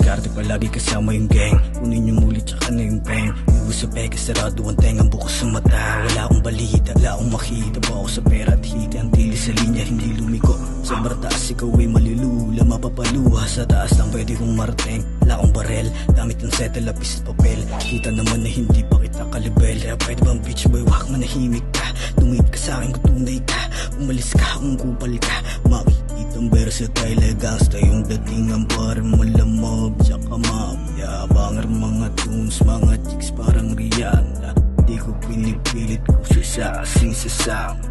diskarte palagi kasama yung gang. Kunin yung mulit tsaka na yung peng. Iwas sa peke, sarado ang tengang bukas sa mata. Wala akong balita, wala akong makita. Ba ako sa pera at hita, ang tili sa linya hindi lumiko. Sa bartaas ikaw ay malilula, mapapaluha. Sa taas lang pwede kong marating. Wala akong barel, gamit ng settle, lapis at papel. Kita naman na hindi pa kita kalibel. Kaya pwede bang bitch boy, wak manahimik ka. Tumingin ka sa akin kung tunay ka. Umalis ka, umukupal ka. Makikita ang versatile, gangsta yung datingan parang malamog. Tsaka mapyabang mga tunes, mga chicks parang Rihanna. Di ko pinipilit ko siya sa kasing sasama.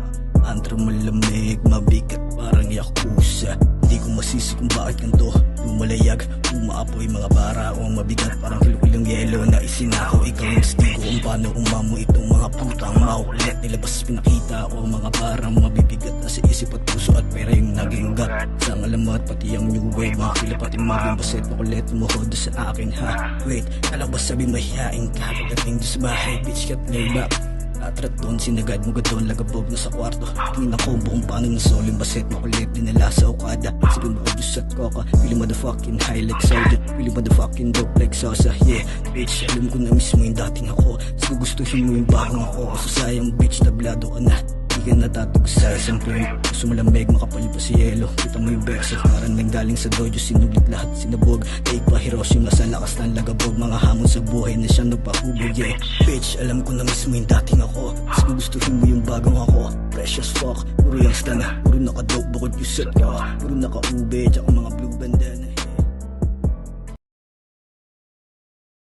Antro malamig, mabigat parang Yakuza. Di ko masisi kung bakit ganito lumalayag, umaapoy mga bara o mabigat parang kilukilang yelo na isinako. Ikaw yung stigo kung paano umamo itong mga putang maulit. Nilabas pinakita o mga parang mabibigat na sa isip at puso at pera yung naging gat. Sang alamat pati ang new wave, mga kila pati mga baset makulit tumuhod sa akin ha. Wait, alam ba sabi mahihain ka pagdating doon sa bahay, bitch kat layback. Atrat doon, sinagad mo gadon, lagabog na sa kwarto. Tingin ako buong paano ng soling baset, makulit dinala sa Okada. Sabi mo juice at coca, pili motherfucking high like soldier, pili motherfucking dope like Sosa. Yeah, bitch, alam ko na mismo yung dating ako. Sige gustuhin mo yung bagong ako. So sayang bitch, tablado ka na. Di ka natatag sa isang plane. Gusto malamig, makapal pa si yelo. Kita mo yung verso, parang nanggaling sa dojo. Sinuglit lahat, sinabog. Take pa Hiroshima, nasa lakas ng lagabog. Mga hamon sa buhay na siyang nagpahubog. Yeah, bitch, alam ko na mismo yung dating ako. Sige gustuhin mo yung bagong ako. Fresh as fuck, puro yung stan. Puro naka-dope, bukod yung set ka. Puro naka-ube, tsaka mga blue bandana.